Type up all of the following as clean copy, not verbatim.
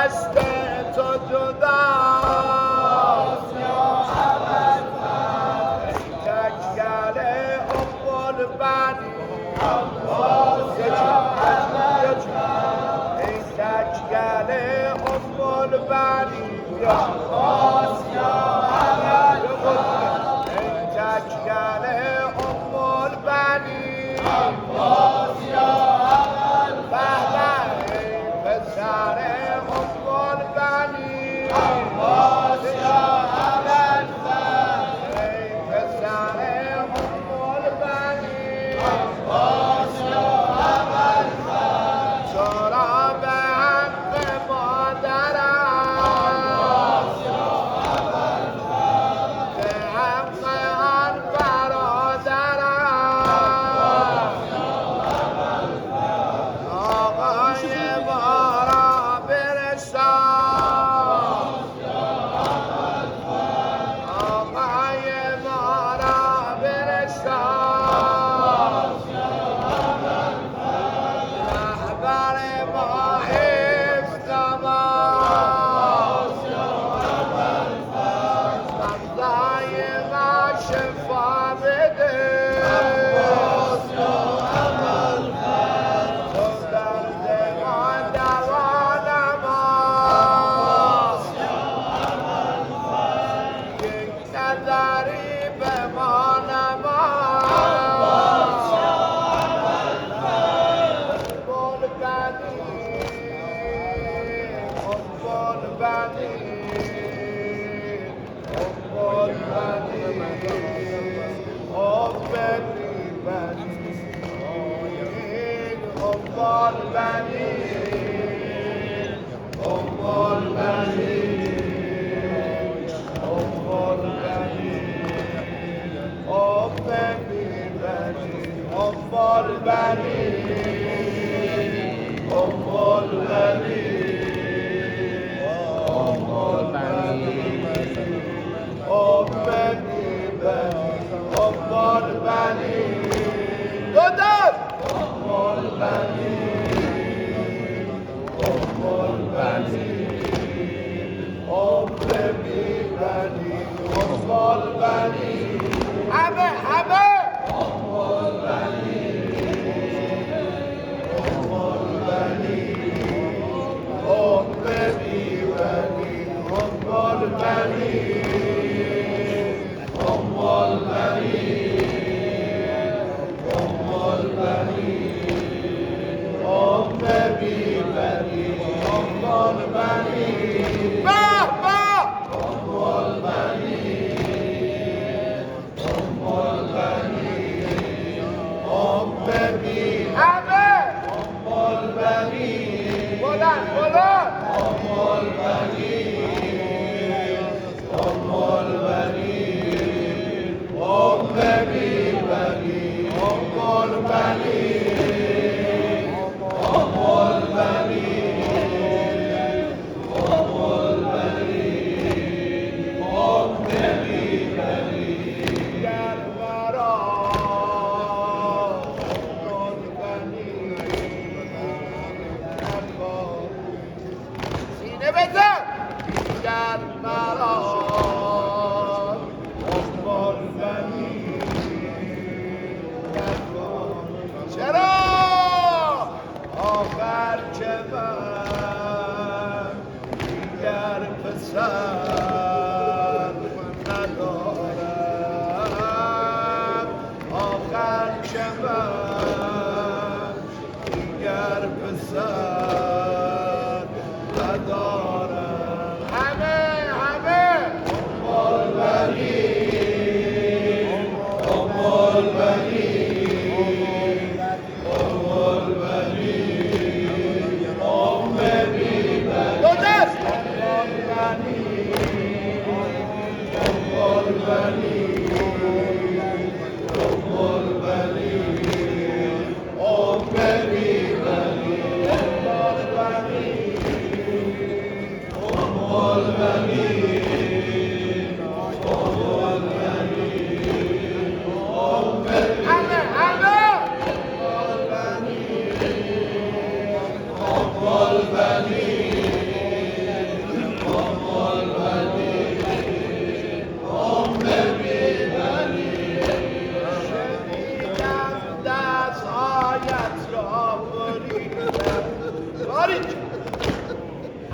دست تو جداست یا ابوالفضل تکگر ام البنین ای تکگر ام البنین یا ابوالفضل ای تکگر ام البنین پسر ام البنین ای پسر ام البنین تو را به حق مادرم به حق آن برادرم آقای ما را برسان آقای ما را برسان رهبر ما افتماس مغزای ما شفا بده تو درد ما دوا نماز یک نظری به ما نماز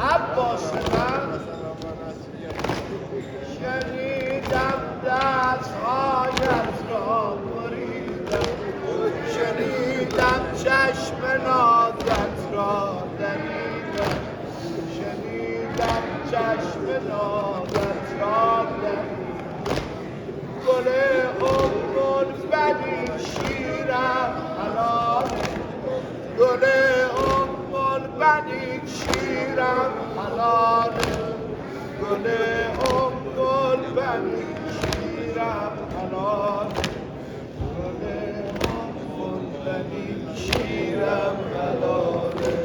عباس من شنیدم دستهایت را بریدم، شنیدم چشم نازت را دریدم، شنیدم چشم نازت را دریدم. گل بنی شیرم حلاله، گل بنی شیرم حلاله، گل بنی شیرم حلاله، گل بنی شیرم حلاله،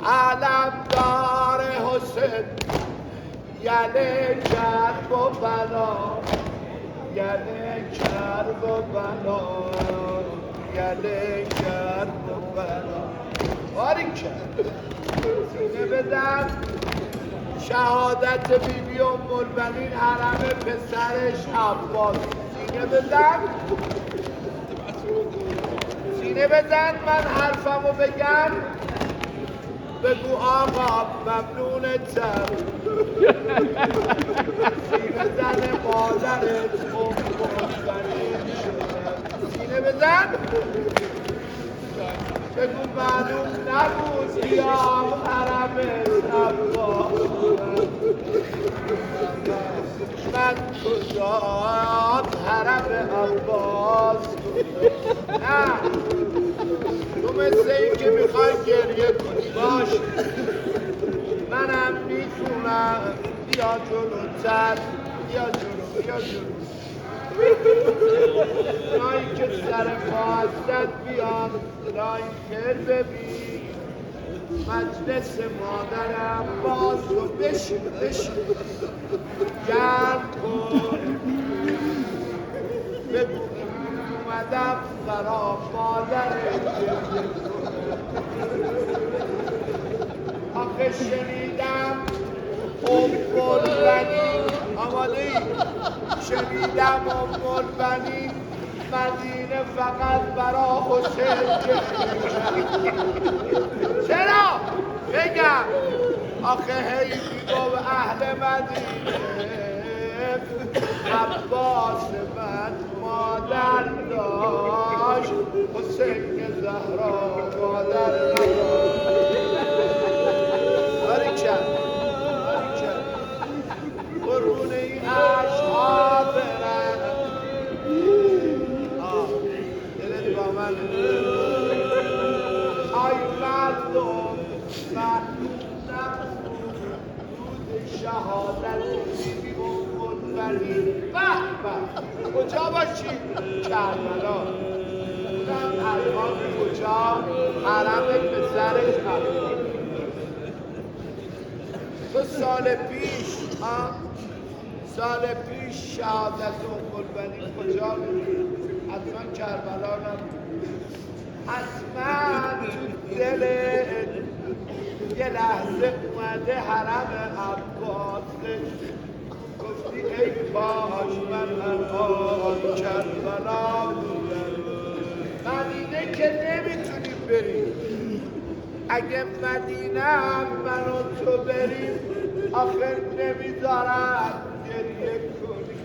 علمدار حسین، یله کرب و بلا، یله کرب و بلا، یله کرب و بلا. باری کرد سینه بدم شهادت بیبی الملبنین حرم پسرش عباس. سینه بدم، سینه بزن من حرفمو بگم. بگو آقا ممنونتم، سینه زن مادرت ملبنین شدم. سینه بزن، بگو معلوم نبود بیام حرم عباس. من کجا حرم عباس؟ نه تو مثل این که میخوای گریه کنی باش، منم میتونم. بیا جلوتر، بیا جلو، بیا جلو. اونایی که سر پا هستن بیان رای خیر ببین. مجلس مادرم باز رو بشین بشین گرم کن. بگو اومدم برا مادرت آخه شنیدم الملبنین. آماده ای؟ شنیدم الملبنین مدینه فقط برا حسین. چرا؟ بگم آخه حیفی گفت اهل مدینه عباس من مادر داشت، حسین زهرا مادر نداشت. باریکن باریکن قربون این عشقا برن. دلت با من آی مردم مردم روز شهادت بیبی الملبنین. به به کجا باشی؟ کربلا. بودم الان کجا؟ حرم پسرش عباس. تو سال پیش سال پیش شهادت قربانی کجا بود؟ حتما کربلا نبود. حتما تو دلت یه لحظه اومده حرم عباسه، گفتی ای کاش من الان کربلا بودم. مدینه که نمیتونی بری، اگه مدینه هم من و تو بریم آخر نمیذارن گریه کنی.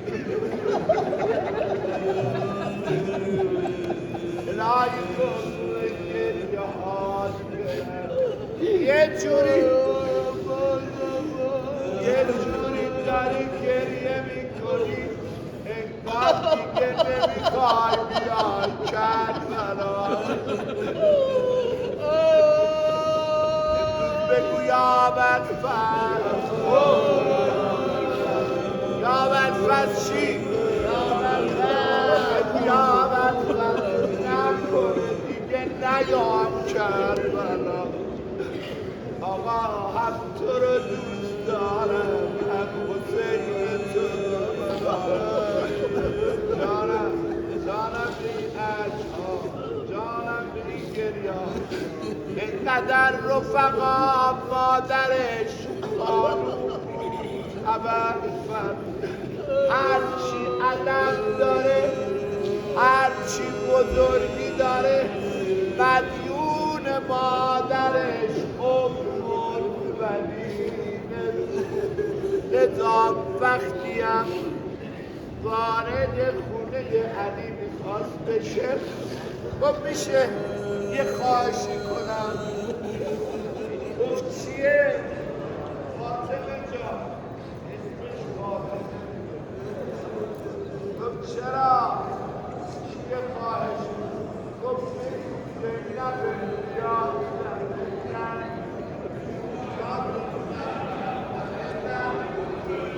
الهی کن گریه حال یه جوری داری گریه میکنی انگار دیگه نمیخوای بیای کربلا. بگو یا بدفرد، یا بدفرد چی؟ بگو یا بدفرد نکنه دیگه نیام کربلا. آقا هم تو رو دوست دارم هم حسین تو رو دارم. جانم بی عشقا، جانم بی گریا، اینقدر رفقا مادرش خانوم ابوالفضل هرچی علم داره هرچی بزرگی داره مدیون مادرش لذا وقتی هم وارد خونه علی میخواست بشه گفت میشه یه خواهشی کنم. گفت چیه؟ فاطمه جان، اسمش فاطمه. گفت چرا؟ چیه خواهش؟ گفت زینب بیا